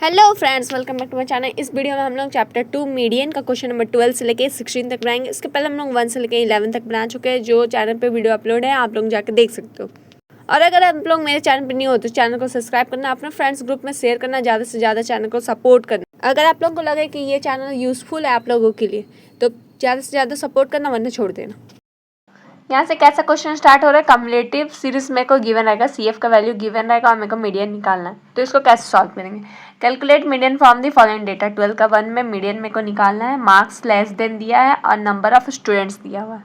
Hello friends, welcome back to my channel. इस video में हम लोग चैप्टर 2 मीडियन का क्वेश्चन नंबर 12 से लेके 16 तक बनाएंगे। इसके पहले हम लोग 1 से लेके 11 तक बना चुके हैं। जो चैनल पे वीडियो अपलोड है आप लोग जाकर देख सकते हो। और अगर आप लोग मेरे चैनल पर न्यू हो तो चैनल को सब्सक्राइब करना, अपने फ्रेंड्स ग्रुप में शेयर करना, ज़्यादा से ज़्यादा चैनल को सपोर्ट करना। अगर आप लोग को लगे कि ये चैनल यूज़फुल है आप लोगों के लिए तो ज़्यादा से ज़्यादा सपोर्ट करना, वरना छोड़ देना। यहाँ से कैसा क्वेश्चन स्टार्ट हो रहा है। कम्युलेटिव सीरीज मेरे को गिवन रहेगा, CF का वैल्यू गिवन रहेगा और मेरे को मीडियन निकालना है। तो इसको कैसे सॉल्व करेंगे। Calculate median from the following data. 12 का 1 में मीडियन मेरे को निकालना है। मार्क्स लेस देन दिया है और नंबर ऑफ स्टूडेंट्स दिया हुआ है।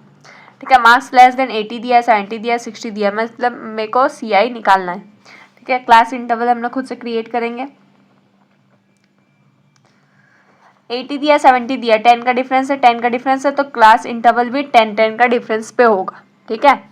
ठीक है, मार्क्स लेस देन 80 दिया है, 70 दिया है, 60 दिया है, मतलब मेरे को CI निकालना है। ठीक है, क्लास इंटरवल हम लोग खुद से क्रिएट करेंगे। 80 दिया, 70 दिया, 10 का डिफरेंस है, 10 का डिफरेंस है तो क्लास इंटरवल भी 10 का डिफरेंस पे होगा। ठीक है,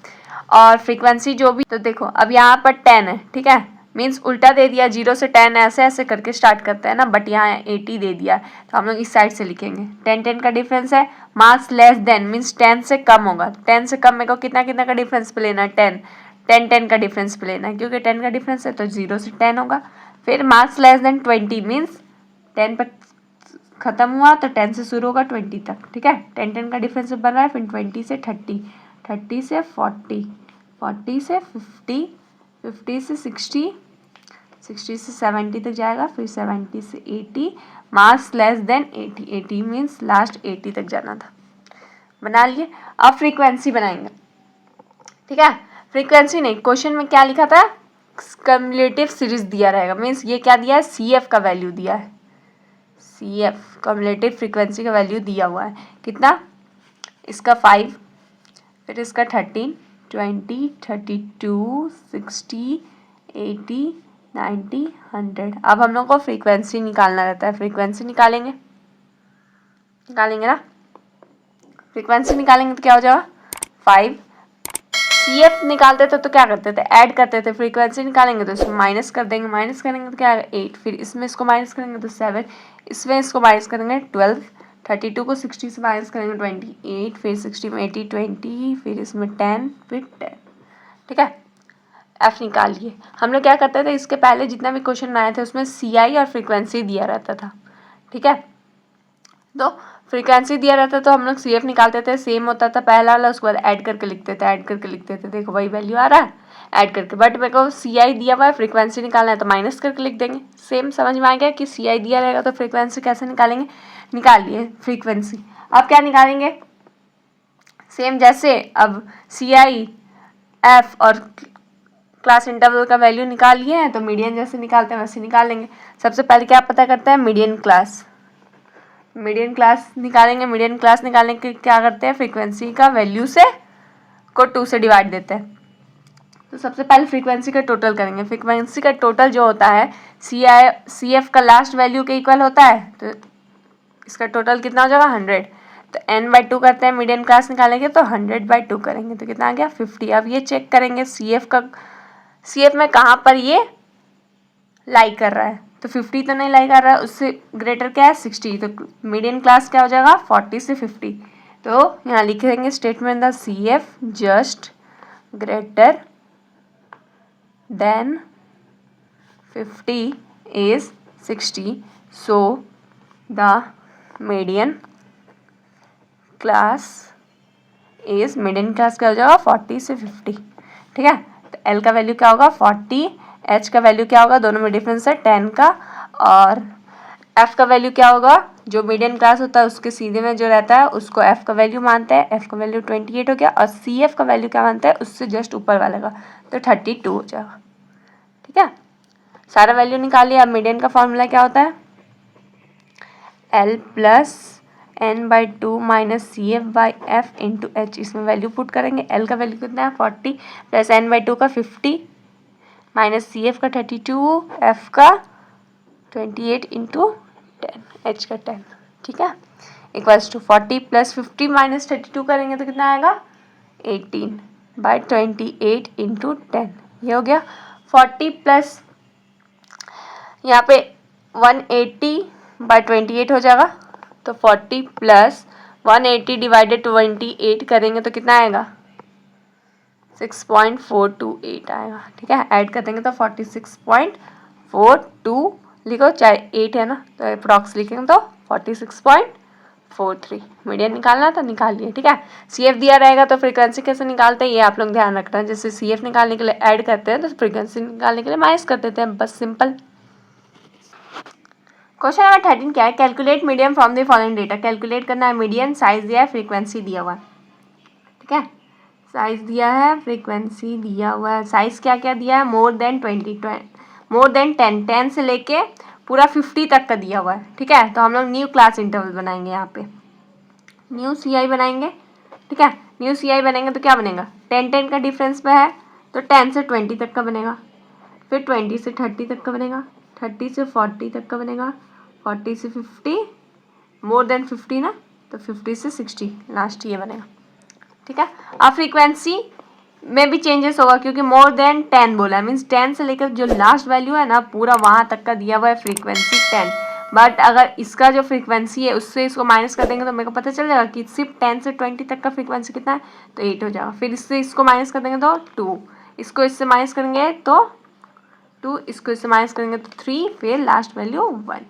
और फ्रीक्वेंसी जो भी, तो देखो अब यहाँ पर 10 है। ठीक है, मीन्स उल्टा दे दिया, 0 से 10 ऐसे ऐसे करके स्टार्ट करते हैं ना, बट यहाँ 80 दे दिया तो हम लोग इस साइड से लिखेंगे। 10 का डिफरेंस है। मार्क्स लेस देन मीन्स 10 से कम होगा। 10 से कम मेरे को कितना कितना का डिफरेंस पे लेना है, 10 का डिफरेंस पे लेना है, क्योंकि 10 का डिफरेंस है तो 0 से 10 होगा। फिर मार्क्स लेस देन 20 मीन्स 10 पर खत्म हुआ तो 10 से शुरू होगा 20 तक। ठीक है, 10 का डिफरेंस बन रहा है। फिर 20 से 30, 30 से 40, 40 से 50, 50 से 60, 60 से 70 तक जाएगा। फिर 70 से 80, marks less than 80, 80 means last 80 तक जाना था। बना लिए। अब फ्रीक्वेंसी बनाएंगे। ठीक है, फ्रीक्वेंसी नहीं, क्वेश्चन में क्या लिखा था, कम्युलेटिव सीरीज दिया रहेगा, मीन्स ये क्या दिया है, CF का वैल्यू दिया है। CF कम्युलेटिव फ्रीक्वेंसी का वैल्यू दिया हुआ है कितना, इसका 5, फिर इसका 13, 20, 32, 60, 80, 90, 100। अब हम लोग को फ्रीक्वेंसी निकालना रहता है। फ्रीक्वेंसी निकालेंगे ना, फ्रीक्वेंसी निकालेंगे तो क्या हो जाएगा 5। CF निकालते थे तो क्या करते थे, ऐड करते थे। फ्रीक्वेंसी निकालेंगे तो इसमें माइनस कर देंगे, माइनस करेंगे तो क्या आएगा 8, फिर इसमें इसको माइनस करेंगे तो 7, इसमें इसको माइनस करेंगे 12, 32 को 60 से माइनस करेंगे 28, फिर 60 में 80, 20, फिर इसमें 10, फिर 10। ठीक है, F निकाल लिए। हम लोग क्या करते थे, इसके पहले जितना भी क्वेश्चन बनाए थे उसमें CI और फ्रीक्वेंसी दिया रहता था। ठीक है, तो फ्रीक्वेंसी दिया रहता तो हम लोग CF निकालते थे, सेम होता था पहला वाला, उसके बाद ऐड करके लिखते थे, देखो वही वैल्यू आ रहा है ऐड करके। बट मेरे को CI दिया हुआ है, फ्रीक्वेंसी निकालना है तो माइनस करके लिख देंगे। सेम समझ में आ गया कि CI दिया रहेगा तो फ्रीक्वेंसी कैसे निकालेंगे। निकाल लिए फ्रीक्वेंसी। अब क्या निकालेंगे, सेम जैसे अब CI, F और क्लास इंटरवल का वैल्यू निकाल लिए हैं तो मीडियन जैसे निकालते हैं वैसे निकालेंगे। सबसे पहले क्या पता करते हैं, मीडियन क्लास निकालेंगे। मीडियन क्लास निकालने के क्या करते हैं, फ्रीक्वेंसी का वैल्यू से को 2 से डिवाइड देते हैं। तो सबसे पहले फ्रीक्वेंसी का टोटल करेंगे। फ्रीक्वेंसी का टोटल जो होता है CF का लास्ट वैल्यू के इक्वल होता है, तो इसका टोटल कितना हो जाएगा 100। तो n/2 करते हैं, मीडियन क्लास निकालेंगे तो 100/2 करेंगे तो कितना आ गया 50। अब ये चेक करेंगे CF में कहाँ पर ये लाई कर रहा है, तो 50 तो नहीं लाई कर रहा है, उससे ग्रेटर क्या है 60, तो मीडियन क्लास क्या हो जाएगा 40 से 50। तो यहाँ लिखेंगे statement the CF just greater then 50 is 60, so the median class is, median class क्या हो जाएगा 40 से 50। ठीक है, तो L का वैल्यू क्या होगा 40, H का वैल्यू क्या होगा, दोनों में डिफरेंस है 10 का, और F का वैल्यू क्या होगा, जो मीडियन क्लास होता है उसके सीधे में जो रहता है उसको F का वैल्यू मानते हैं। F का वैल्यू 28 हो गया, और CF का वैल्यू क्या मानते हैं, उससे जस्ट ऊपर वाले का, तो 32 हो जाएगा। ठीक है, सारा वैल्यू निकाल लिया। अब मीडियन का फॉर्मूला क्या होता है, L plus n/2 minus CF/F into H। इसमें वैल्यू पुट करेंगे। L का वैल्यू कितना है 40, प्लस n/2 का 50, माइनस CF का 32, F का 28 इंटू 10, H का 10। ठीक है, इक्वल्स टू 40 प्लस 50 माइनस 32 करेंगे तो कितना आएगा 18/28 इंटू 10। ये हो गया 40 प्लस यहाँ पे 180/28 हो जाएगा, तो 40 प्लस 180 डिवाइडेड 28 करेंगे तो कितना आएगा 6.428 आएगा। ठीक है, ऐड कर देंगे तो 46.428 लिखो, चाहे 8 है ना तो अप्रॉक्स लिखेंगे तो 46.43। मीडियन निकालना तो निकालिए, ठीक है। CF दिया रहेगा तो फ्रीक्वेंसी कैसे निकालते हैं ये आप लोग ध्यान रखना। जैसे CF निकालने के लिए ऐड करते हैं तो फ्रीक्वेंसी निकालने के लिए माइनस कर देते हैं, बस सिंपल। क्वेश्चन नंबर 13 क्या है, calculate median from the following data. Calculate करना है मीडियन, साइज दिया है, फ्रीक्वेंसी दिया हुआ है, ठीक है। साइज दिया है, फ्रीक्वेंसी दिया हुआ है। साइज क्या क्या दिया है, मोर देन 10 से लेके पूरा 50 तक का दिया हुआ है, ठीक है। तो हम लोग न्यू क्लास इंटरवल बनाएंगे, यहाँ पे न्यू CI बनाएंगे, ठीक है। न्यू CI बनेंगे तो क्या बनेगा, 10 का डिफरेंस पे है तो 10 से 20 तक का बनेगा, फिर 20 से 30 तक का बनेगा, 30 से 40 तक का बनेगा, 40 से 50, मोर देन 50 ना, तो 50 से 60 लास्ट ये बनेगा, ठीक है। अब फ्रीक्वेंसी में भी चेंजेस होगा क्योंकि मोर देन 10 बोला है, मीन्स 10 से लेकर जो लास्ट वैल्यू है ना पूरा वहाँ तक का दिया हुआ है फ्रीक्वेंसी 10। बट अगर इसका जो फ्रीक्वेंसी है उससे इसको माइनस कर देंगे तो मेरे को पता चल जाएगा कि सिर्फ 10 से 20 तक का फ्रीक्वेंसी कितना है, तो 8 हो जाएगा। फिर इससे इसको माइनस कर देंगे तो 2, इसको इससे माइनस करेंगे तो 2, इसको इससे माइनस करेंगे तो 3, फिर लास्ट वैल्यू 1,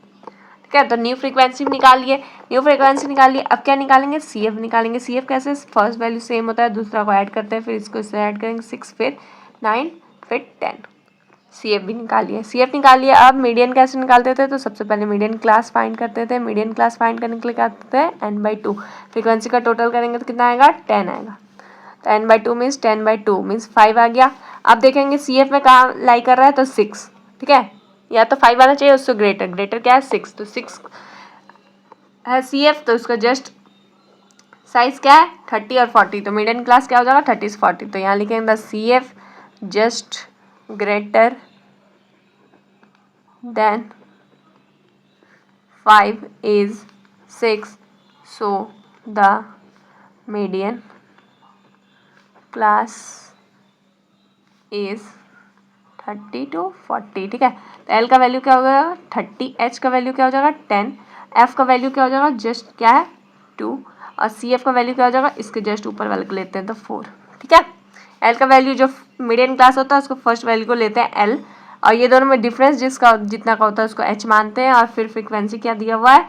ठीक है। तो न्यू फ्रीक्वेंसी निकाल लिए, न्यू फ्रीक्वेंसी निकाल लिए। अब क्या निकालेंगे, CF निकालेंगे। CF कैसे, फर्स्ट वैल्यू सेम होता है, दूसरा को ऐड करते हैं, फिर इसको इससे ऐड करेंगे 6, फिर 9, फिर 10। CF भी निकाल लिया, CF निकाल लिया। अब मीडियन कैसे निकालते थे, तो सबसे पहले मीडियन क्लास फाइंड करते थे। मीडियन क्लास फाइंड करने के लिए क्या करते हैं, n/2। फ्रीक्वेंसी का टोटल करेंगे तो कितना आएगा, 10 आएगा। तो n/2 मीन्स 10/2 मीन्स 5 आ गया। अब देखेंगे CF में कहाँ लाई कर रहा है, तो 6, ठीक है। या तो 5 आना चाहिए, उससे ग्रेटर, ग्रेटर क्या है 6, तो 6 है CF, तो उसका जस्ट साइज क्या है 30 और 40, तो मीडियन क्लास क्या हो जाएगा 30 से 40। तो यहाँ लिखेंगे the CF just greater then 5 is 6, so the median class is 30 to 40, ठीक है। तो L का वैल्यू क्या हो जाएगा 30, H का वैल्यू क्या हो जाएगा 10, F का वैल्यू क्या हो जाएगा जस्ट क्या है 2, और CF का वैल्यू क्या हो जाएगा, इसके जस्ट ऊपर वाले को लेते हैं तो 4, ठीक है। L का वैल्यू जो मीडियन क्लास होता है उसको फर्स्ट वैल्यू को लेते हैं L, और ये दोनों में डिफरेंस जिसका जितना का होता है उसको H मानते हैं, और फिर फ्रीक्वेंसी क्या दिया हुआ है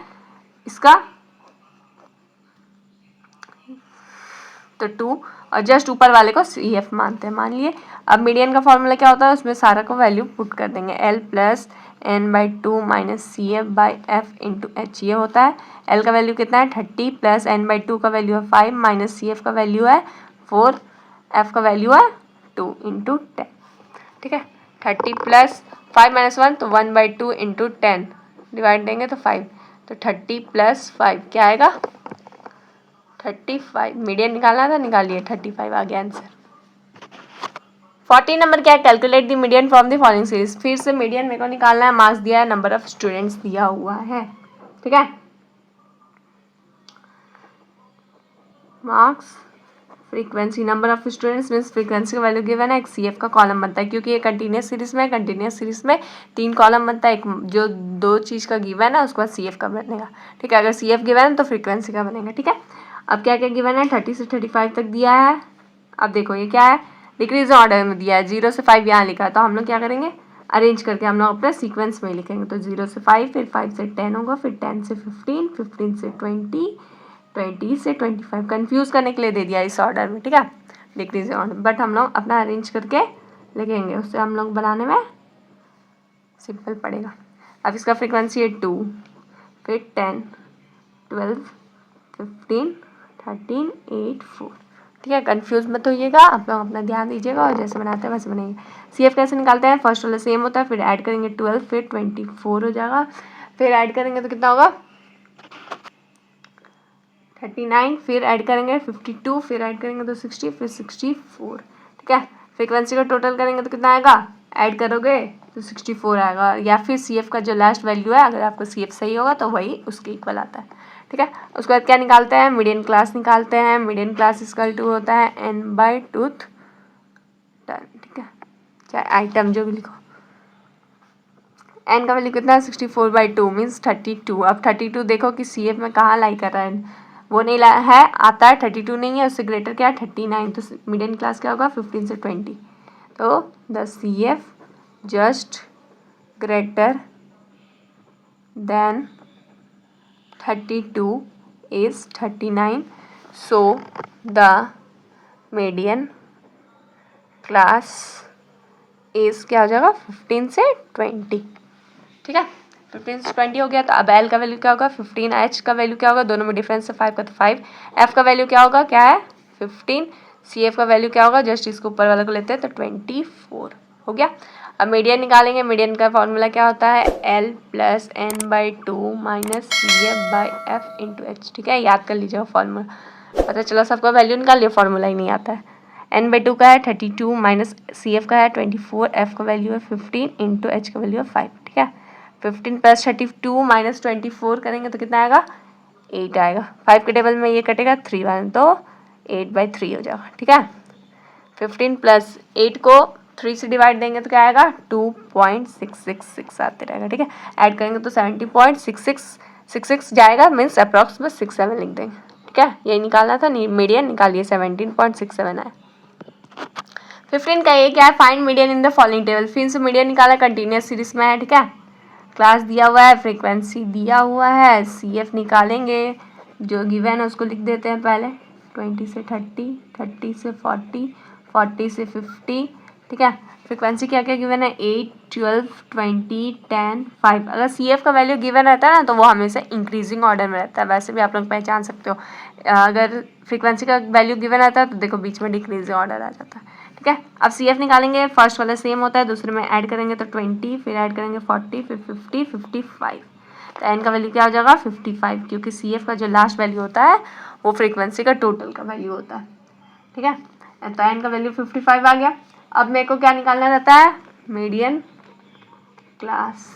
इसका, तो 2, और जस्ट ऊपर वाले को CF मानते हैं, मान लिए। अब मीडियन का फॉर्मूला क्या होता है, उसमें सारा को वैल्यू पुट कर देंगे, L plus n/2 minus CF/F into H, ये होता है। L का वैल्यू कितना है 30 प्लस n/2 का वैल्यू है 5 माइनस CF का वैल्यू है 4, F का वैल्यू है 2 इंटू 10, ठीक है। 30 प्लस 5 माइनस 1 तो 1/2 इंटू 10 डिवाइड देंगे तो 5, तो 30 प्लस 5 क्या आएगा 35। मीडियन निकालना था, निकालिए, 35 आ गया आंसर। 14 नंबर क्या है, calculate the median from the following series. फिर से मीडियन मेरे को निकालना है, मार्क्स दिया है, नंबर ऑफ स्टूडेंट्स दिया हुआ है, ठीक है। Marks, frequency, number of students means frequency का वैल्यू गिवन है, एक CF का कॉलम बनता है क्योंकि ये कंटिन्यूस सीरीज में, कंटिन्यूस सीरीज में 3 कॉलम बनता है, एक जो 2 चीज़ का गिवन है उसके बाद CF का बनेगा, ठीक है। अगर CF गिवन है तो फ्रीक्वेंसी का बनेगा, ठीक है। अब क्या क्या गिवन है, 30 से 35 तक दिया है। अब देखो ये क्या है, डिक्रीज ऑर्डर में दिया है, 0 से 5 यहाँ लिखा है, तो हम लोग क्या करेंगे अरेंज करके हम लोग अपने सीक्वेंस में लिखेंगे। तो 0 से 5, फिर 5 से 10 होगा, फिर 10 से 15, 15 से 20, 20 से 25, कंफ्यूज करने के लिए दे दिया इस ऑर्डर में, ठीक है, डिक्रीज ऑर्डर, बट हम लोग अपना अरेंज करके लिखेंगे, उससे हम लोग बनाने में सिंपल पड़ेगा। अब इसका फ्रीक्वेंसी है 2, फिर 10, 12, 15, 13, 8, 4, ठीक है। कंफ्यूज मत होइएगा, आप लोग अपना ध्यान दीजिएगा और जैसे बनाते हैं वैसे बनेंगे। CF कैसे निकालते हैं, फर्स्ट वाला सेम होता है, फिर ऐड करेंगे 12, फिर 24 हो जाएगा, फिर ऐड करेंगे तो कितना होगा 39, फिर ऐड करेंगे 52, फिर ऐड करेंगे तो 60, फिर 64, ठीक है। फ्रीक्वेंसी का टोटल करेंगे तो कितना आएगा, ऐड करोगे तो 64 आएगा, या फिर CF का जो लास्ट वैल्यू है अगर आपको CF सही होगा तो वही उसके इक्वल आता है, ठीक है। उसके बाद क्या निकालते हैं, मीडियन क्लास निकालते हैं। मीडियन क्लास इसका 2 होता है n/2, ठीक है, चाहे आइटम जो भी लिखो। n का वैल्यू कितना है 64/2 मीन्स 32। अब 32 देखो कि CF में कहाँ लाई कर रहा है, वो नहीं ला है, आता है 32 नहीं है, उससे ग्रेटर क्या है 39, तो मीडियन क्लास क्या होगा 15 से 20, तो the CF just greater then 32 is 39, so the median class as क्या हो जाएगा 15 से 20, ठीक है। 15 से 20 हो गया, तो अब एल का वैल्यू क्या होगा 15, एच का वैल्यू क्या होगा, दोनों में डिफरेंस है 5 का, तो 5, एफ का वैल्यू क्या होगा, क्या है 15, सी एफ का वैल्यू क्या होगा, जस्ट इसको ऊपर वाले को लेते हैं तो 24 हो गया। अब मीडियन निकालेंगे, मीडियन का फॉर्मूला क्या होता है l plus n by two minus c f by f into h, ठीक है, याद कर लीजिएगा फॉर्मूला, पता चला सबका वैल्यू निकाल लिया, फॉर्मूला ही नहीं आता है। एन बाई टू का है 32 माइनस सी एफ का है 24, एफ का वैल्यू है 15 इंटू एच का वैल्यू है 5, ठीक है। 15 प्लस 32 माइनस 24 करेंगे तो कितना आएगा 8 आएगा, 5 के टेबल में ये कटेगा 3 वन, तो 8/3 हो जाएगा, ठीक है। 15 प्लस 8 को 3 से डिवाइड देंगे तो क्या आएगा 2.666 आते रहेगा, ठीक है। ऐड करेंगे तो 70.6666 जाएगा, मीन्स अप्रॉक्स में 67 लिख देंगे, ठीक है। ये निकालना था, मीडियन निकालिए 17.67 आया। 15 का ये क्या है find median in the following table, फिर से मीडियन निकाला, कंटिन्यूस सीरीज में है, ठीक है। क्लास दिया हुआ है, फ्रीक्वेंसी दिया हुआ है, सी एफ निकालेंगे, जो गिवन है उसको लिख देते हैं पहले, 20 से 30, 30 से 40, 40 से 50, ठीक है। फ्रीक्वेंसी क्या क्या गिवन है 8, 12, 20, 10, 5। अगर सी एफ का वैल्यू गिवन रहता है ना तो वो हमेशा इंक्रीजिंग ऑर्डर में रहता है, वैसे भी आप लोग पहचान सकते हो, अगर फ्रीक्वेंसी का वैल्यू गिवन रहता है तो देखो बीच में डिक्रीजिंग ऑर्डर आ जाता है, ठीक है। अब सी एफ निकालेंगे, फर्स्ट वाला सेम होता है, दूसरे में ऐड करेंगे तो 20, फिर ऐड करेंगे 40, फिर 50, 55, तो एन का वैल्यू क्या हो जाएगा 55, क्योंकि सी एफ का जो लास्ट वैल्यू होता है वो फ्रीक्वेंसी का टोटल का वैल्यू होता है, ठीक है। तो एन का वैल्यू 55 आ गया। अब मेरे को क्या निकालना रहता है मीडियन क्लास,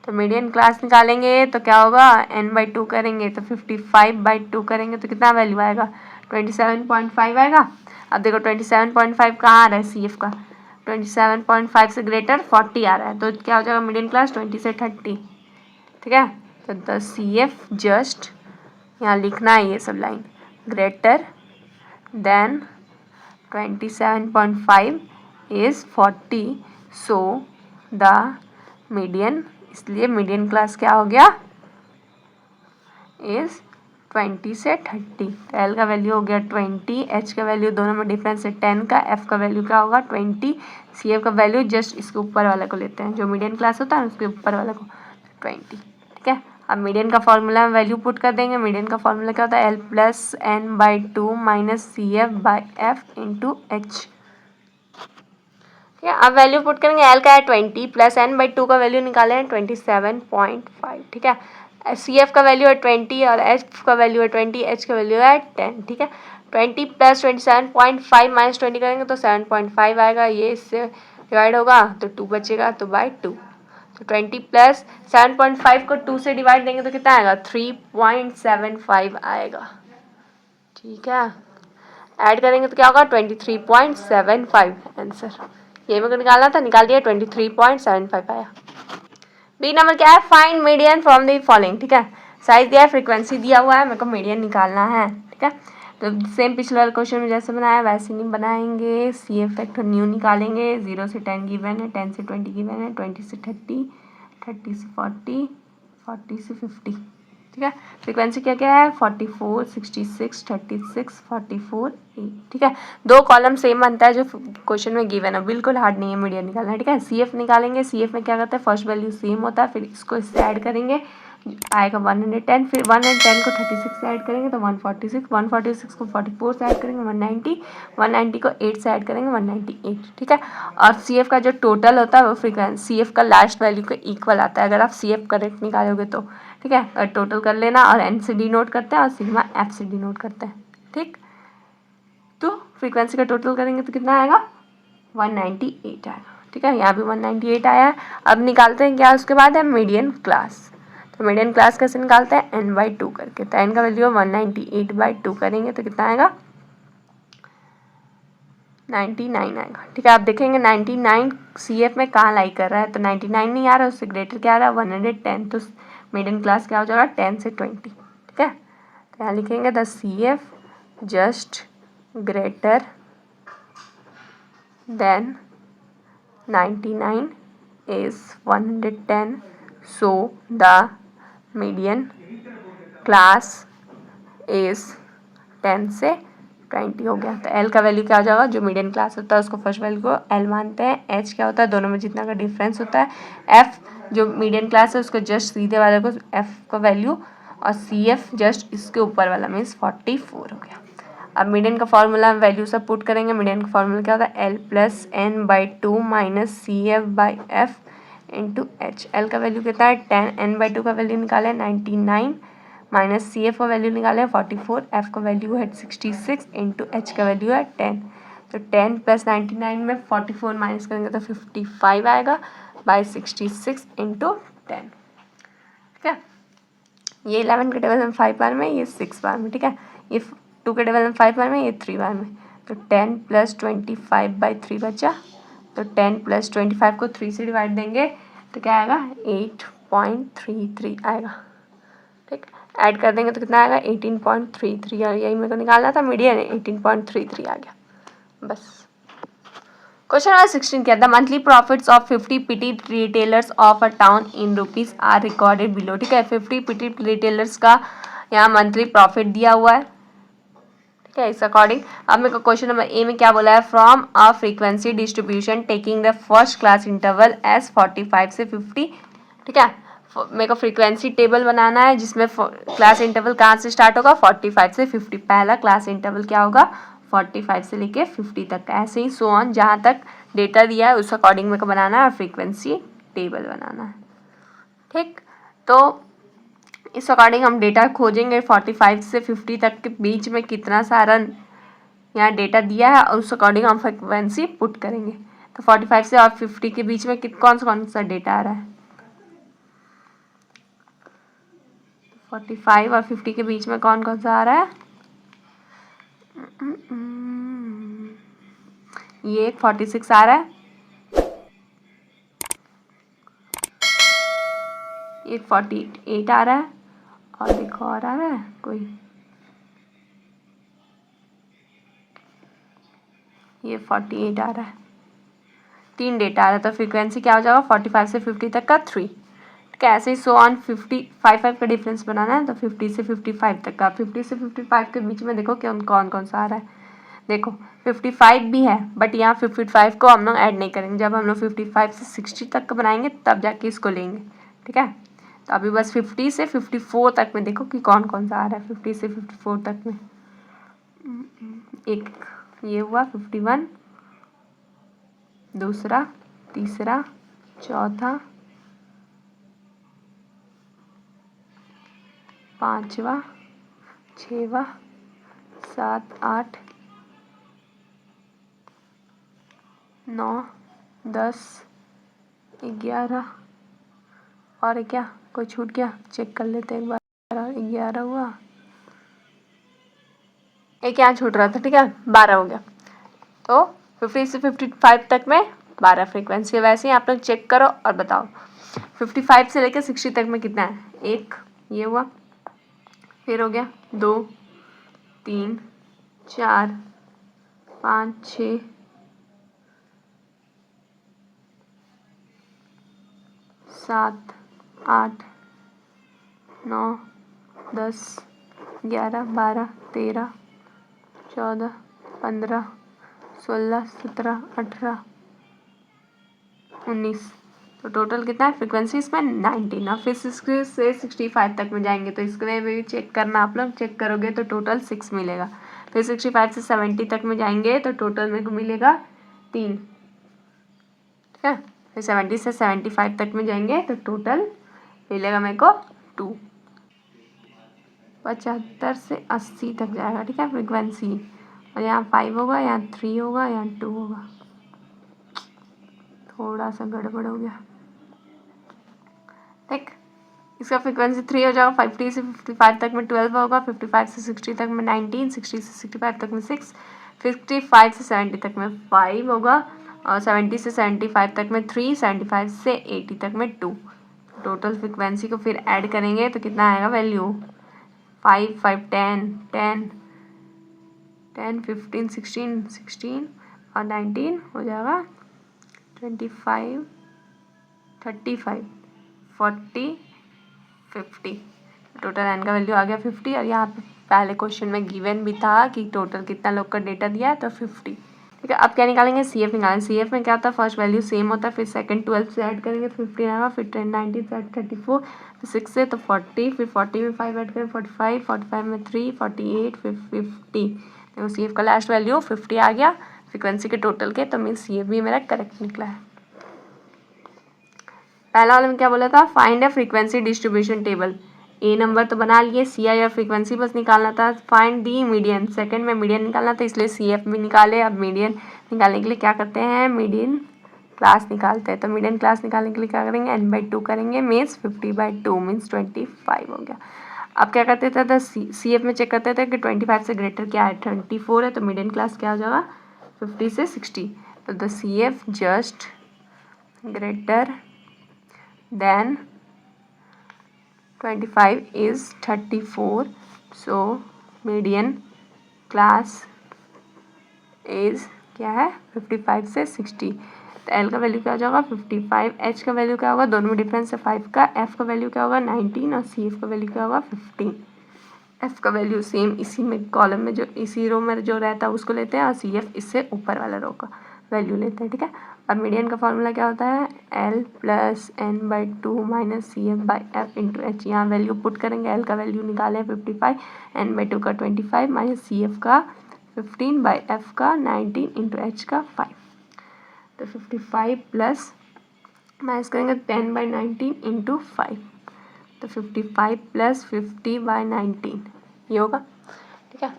तो मीडियन क्लास निकालेंगे तो क्या होगा n/2 करेंगे तो 55/2 करेंगे तो कितना वैल्यू आएगा 27.5 आएगा। अब देखो 27.5 कहाँ आ रहा है सी एफ का, 27.5 से ग्रेटर 40 आ रहा है, तो क्या हो जाएगा मीडियन क्लास 20 से 30, ठीक है। तो द सी एफ जस्ट यहाँ लिखना है ये सब line, greater than 27.5 is 40, so the median, इसलिए मीडियन क्लास क्या हो गया इज़ 20 से 30, तो एल का वैल्यू हो गया 20, एच का वैल्यू दोनों में डिफरेंस है 10 का, एफ का वैल्यू क्या होगा 20, सी एफ का वैल्यू जस्ट इसके ऊपर वाले को लेते हैं, जो मीडियन क्लास होता है उसके ऊपर वाले को 20, ठीक है। अब मीडियन का फॉर्मूला में वैल्यू पुट कर देंगे, मीडियन का फॉर्मूला क्या होता है l plus n by two minus c f by f into h, ठीक है। अब वैल्यू पुट करेंगे, एल का है 20 प्लस एन बाई टू का वैल्यू निकाले हैं 27.5, ठीक है। सी एफ का वैल्यू है 20 और एफ का वैल्यू है 20, एच का वैल्यू है 10, ठीक है। 20 प्लस 27.5 माइनस 20 करेंगे तो 7.5 आएगा, ये इससे डिवाइड होगा तो 2 बचेगा, तो बाई 2, तो 20 प्लस 7.5 को 2 से डिवाइड देंगे तो कितना आएगा 3.75 आएगा, ठीक है। ऐड करेंगे तो क्या होगा 23.75 आंसर, ये मेरे को निकालना था, निकाल दिया 23.75 आया। बी नंबर क्या है find median from the following, ठीक है। साइज दिया है, फ्रीक्वेंसी दिया हुआ है, मेरे को मीडियन निकालना है, ठीक है। तो सेम पिछले वाले क्वेश्चन में जैसे बनाया वैसे नहीं बनाएंगे, सी एफ फैक्टर न्यू निकालेंगे, 0 से 10 गिवन है, 10 से 20 गिवन है, 20 से 30, 30 से 40, 40 से 50, ठीक है। फ्रीक्वेंसी क्या क्या है 44, 66, 36, 44, 8, ठीक है। दो कॉलम सेम बनता है जो क्वेश्चन में गिवन है, बिल्कुल हार्ड नहीं है मीडियन निकालना, ठीक है। सी एफ निकालेंगे, सी एफ में क्या करते हैं फर्स्ट वैल्यू सेम होता है, फिर इसको इससे ऐड करेंगे आएगा 110, फिर 110 को 36 से ऐड करेंगे तो 146, 146 को 44 से ऐड करेंगे 190, 190 को 8 से ऐड करेंगे 198, ठीक है। और सी एफ का जो टोटल होता है वो फ्रीक्वेंसी सी एफ का लास्ट वैल्यू के इक्वल आता है, अगर आप सी एफ करेक्ट निकालोगे तो, ठीक है। टोटल कर लेना, और एन से डिनोट करते हैं और सिग्मा एफ से डिनोट करते हैं, ठीक। तो फ्रीक्वेंसी का टोटल करेंगे तो कितना आएगा 198 आएगा, ठीक है। यहाँ भी 198 आया है। अब निकालते हैं क्या उसके बाद है मीडियन क्लास, तो मीडियन क्लास कैसे निकालते हैं n/2 करके, तो n का वैल्यू 198/2 करेंगे तो कितना आएगा 99 आएगा, ठीक है। आप देखेंगे 99 सी एफ में कहाँ लाई कर रहा है, तो 99 नहीं आ रहा, उससे ग्रेटर क्या आ रहा है 110, तो मीडियन क्लास क्या हो जाएगा 10 से 20, ठीक है। तो यहाँ लिखेंगे the c f just greater than 99 is 110, so the median class is 10 से 20 हो गया। तो एल का वैल्यू क्या हो जाएगा, जो मीडियन क्लास होता है उसको फर्स्ट वैल्यू को एल मानते हैं। एच क्या होता है, दोनों में जितना का डिफरेंस होता है। एफ जो मीडियन क्लास है उसको जस्ट सीधे वाले को एफ का वैल्यू, और सी एफ जस्ट इसके ऊपर वाला मीन्स 44 हो गया। अब मीडियन का फॉर्मूला हम वैल्यू सब पुट करेंगे। मीडियन का फॉर्मूला क्या होता है, l plus n by two minus c f by f into h. L का वैल्यू कितना है 10, एन बाई टू का वैल्यू निकाले 99 माइनस सी एफ का वैल्यू निकाले 44, एफ का वैल्यू है 66 इंटू एच का वैल्यू है 10। तो 10 प्लस 99 में 44 माइनस करेंगे तो 55 आएगा बाई 66 इंटू 10। ठीक है, ये 11 के टेबल में 5 बार में, ये 6 बार में। ठीक है, ये 2 के टेबल में 5 बार में, ये 3 बार में। तो 10 प्लस 25 बाई 3 बचा। तो 10 प्लस 25 को 3 से डिवाइड देंगे तो क्या आएगा 8.33 आएगा। ठीक, ऐड कर देंगे तो कितना आएगा 18.33, और यही मेरे को निकालना था मीडियन, 18.33 आ गया बस। क्वेश्चन नंबर 16 क्या था, monthly profits of 50 petty retailers of a town in rupees are recorded below. ठीक है, 50 पिटी रिटेलर्स का यहाँ मंथली प्रॉफिट दिया हुआ है। ठीक है, इस अकॉर्डिंग अब मेरे को क्वेश्चन नंबर ए में क्या बोला है, from a frequency distribution taking the first class interval as 45 से 50। ठीक है, मेरे को फ्रीक्वेंसी टेबल बनाना है जिसमें क्लास इंटरवल कहाँ से स्टार्ट होगा 45 से 50। पहला क्लास इंटरवल क्या होगा 45 से लेके 50 तक, ऐसे ही सो ऑन जहाँ तक डेटा दिया है उस अकॉर्डिंग मेरे को बनाना है और फ्रीक्वेंसी टेबल बनाना है। ठीक, तो इस अकॉर्डिंग हम डेटा खोजेंगे 45 से 50 तक के बीच में कितना सारा यहाँ डेटा दिया है और उस अकॉर्डिंग हम फ्रीक्वेंसी पुट करेंगे। तो 45 से और 50 के बीच में कौन सा डेटा आ रहा है, 45 और 50 के बीच में कौन सा आ रहा है, ये 46 आ रहा है, ये 48 आ रहा है, और देखो और आ रहा है कोई, ये 48 आ रहा है। 3 डेटा आ रहा है। तो फ्रीक्वेंसी क्या हो जाएगा 45 से 50 तक का 3। कैसे ही सो ऑन 55 का डिफरेंस बनाना है तो 50 से 55 तक का। 50 से 55 के बीच में देखो कौन कौन सा आ रहा है, देखो 55 भी है बट यहाँ 55 को हम लोग ऐड नहीं करेंगे। जब हम लोग 55 से 60 तक का बनाएंगे तब जाके इसको लेंगे। ठीक है, तो अभी बस 50 से 54 तक में देखो कि कौन कौन सा आ रहा है। 50 से 54 तक में एक ये हुआ 51, दूसरा, तीसरा, चौथा, पांचवा, छठवा, 7, 8, 9, 10, 11, और क्या कोई छूट गया, चेक कर लेते हैं एक बार। 11 हुआ, एक यहाँ छूट रहा था। ठीक है, 12 हो गया। तो 50 से 55 तक में 12 फ्रीक्वेंसी। वैसे ही आप लोग चेक करो और बताओ 55 से लेकर 60 तक में कितना है। एक ये हुआ, फिर हो गया 2, 3, 4, 5, 6, 7, 8, 9, 10, 11, 12, 13, 14, 15, 16, 17, 18, 19। तो टोटल कितना है फ्रीक्वेंसी इसमें 19। अब फिर 60 से 65 तक में जाएंगे तो इसके लिए भी चेक करना, आप लोग चेक करोगे तो टोटल 6 मिलेगा। फिर 65 से 70 तक में जाएंगे तो टोटल मेरे को मिलेगा 3। ठीक है, फिर 70 से 75 तक में जाएंगे तो टोटल मिलेगा मेरे को 2। 75 से 80 तक जाएगा। ठीक है, फ्रीक्वेंसी, और यहाँ 5 होगा, यहाँ 3 होगा, यहाँ 2 होगा। थोड़ा सा गड़बड़ हो गया। ठीक, इसका फ्रीक्वेंसी 3 हो जाएगा। 50 से 55 तक में 12 होगा, 55 से 60 तक में 19, 60 से 65 तक में 6, 55 से 70 तक में 5 होगा, और 70 से 75 तक में 3, 75 से 80 तक में 2। टोटल फ्रीक्वेंसी को फिर ऐड करेंगे तो कितना आएगा वैल्यू 5, 5, 10, 10, 10, 15, 16, 16 और 19 हो जाएगा 25, 35, 40, 50, टोटल एन का वैल्यू आ गया 50। और यहाँ पे पहले क्वेश्चन में गिवन भी था कि टोटल कितना लोग का डेटा दिया है, तो 50। ठीक है, अब क्या निकालेंगे, CF निकालेंगे। CF में क्या होता है, फर्स्ट वैल्यू सेम होता है, फिर सेकंड 12 से ऐड करेंगे 15 आएगा, फिर 10 19 से 34, फिर 6 से तो 40, फिर 40 में 5 ऐड करें 45, 45 में 3 48, फिर 50। देखो CF का लास्ट वैल्यू 50 आ गया फ्रीक्वेंसी के टोटल के, तो मीन्स CF भी मेरा करेक्ट निकला है। पहला वाले में क्या बोला था, find a frequency distribution table. A number तो बना लिए, CI और फ्रीक्वेंसी बस निकालना था। फाइंड दी मीडियन, सेकंड में मीडियन निकालना था, इसलिए CF भी निकाले। अब मीडियन निकालने के लिए क्या करते हैं, मीडियन क्लास निकालते हैं। तो मीडियन क्लास निकालने के लिए क्या करेंगे, n/2 करेंगे, मीन्स 50/2 मीन्स 25 हो गया। अब क्या करते थे, तो CF में चेक करते थे कि 25 से ग्रेटर क्या है, 24 है, तो मीडियन क्लास क्या हो जाएगा, 50 से 60। तो the CF just greater then 25 is 34, so median class is क्या है, 55 से 60। तो L का वैल्यू क्या हो जाएगा 55, H का वैल्यू क्या होगा, दोनों में डिफरेंस है 5 का, F का वैल्यू क्या होगा 19 और CF का वैल्यू क्या होगा 15। F का वैल्यू सेम इसी में कॉलम में जो इसी रो में जो रहता है उसको लेते हैं, और CF इससे ऊपर वाला रो का वैल्यू लेते हैं। ठीक है, अब मीडियन का फॉर्मूला क्या होता है, L + n/2 - CF/F × H। यहाँ वैल्यू पुट करेंगे, L का वैल्यू निकाले 55, n/2 का 25 - CF का 15/F का 19 × H का 5। तो 55 प्लस माइनस करेंगे 10/19 × 5, तो 55 + 50/19 ये होगा। ठीक है,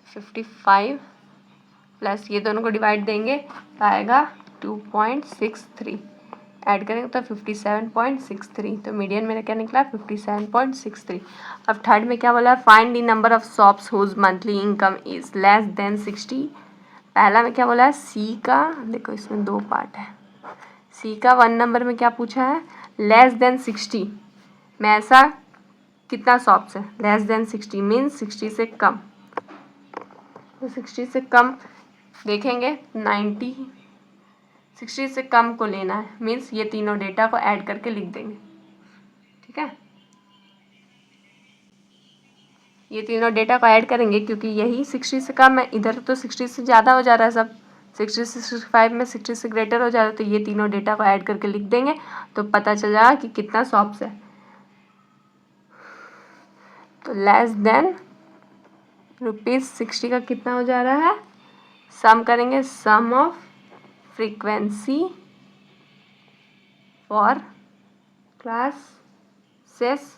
55 प्लस ये दोनों को डिवाइड देंगे तो आएगा 2.63, ऐड करेंगे तो 57.63। तो मीडियन मेरा क्या निकला 57.63। अब थर्ड में क्या बोला है, find the number of shops whose monthly income is less than 60। पहला में क्या बोला है, सी का, देखो इसमें दो पार्ट है, सी का 1 नंबर में क्या पूछा है, लेस देन 60 में ऐसा कितना शॉप्स है, लेस देन 60 मीन्स 60 से कम। तो 60 से कम देखेंगे 90, 60 से कम को लेना है, मीन्स ये तीनों डेटा को ऐड करके लिख देंगे। ठीक है, ये तीनों डेटा को ऐड करेंगे क्योंकि यही 60 से कम है, इधर तो 60 से ज़्यादा हो जा रहा है सब, 60 से 65 में 60 से ग्रेटर हो जा रहा है, तो ये तीनों डेटा को ऐड करके लिख देंगे तो पता चल जाएगा कि कितना शॉप्स है। तो लेस देन ₹60 का कितना हो जा रहा है, सम करेंगे, सम ऑफ फ्रीक्वेंसी फॉर क्लासेस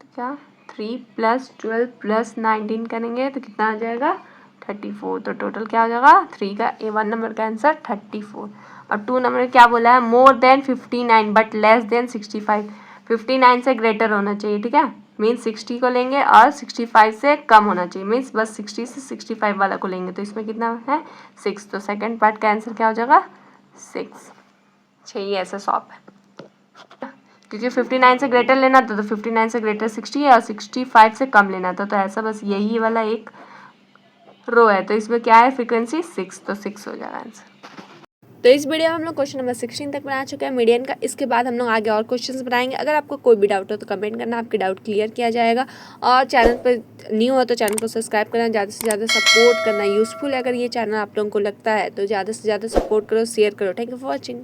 तो क्या 3 + 12 + 19 करेंगे तो कितना आ जाएगा 34। तो टोटल क्या हो जाएगा 3 का, A1 नंबर का आंसर 34। और 2 नंबर क्या बोला है, more than 59 but less than 65, 59 से ग्रेटर होना चाहिए। ठीक है, मीन्स 60 को लेंगे और 65 से कम होना चाहिए, मीन्स बस 60 से 65 वाला को लेंगे। तो इसमें कितना है 6, तो सेकंड पार्ट का आंसर क्या हो जाएगा 6। ये ऐसा शॉप है क्योंकि 59 से ग्रेटर लेना था, तो 59 से ग्रेटर 60 है और 65 से कम लेना था, तो ऐसा बस यही वाला एक रो है। तो इसमें क्या है फ्रीक्वेंसी 6, तो 6 हो जाएगा आंसर। तो इस वीडियो में हम लोग क्वेश्चन नंबर 16 तक बना चुके हैं मीडियन का। इसके बाद हम लोग आगे और क्वेश्चंस बनाएंगे। अगर आपको कोई भी डाउट हो तो कमेंट करना, आपके डाउट क्लियर किया जाएगा। और चैनल पर न्यू हो तो चैनल को सब्सक्राइब करना, ज़्यादा से ज़्यादा सपोर्ट करना यूज़फुल है। अगर ये चैनल आप लोगों को लगता है तो ज़्यादा से ज़्यादा सपोर्ट करो, शेयर करो। Thank you for watching.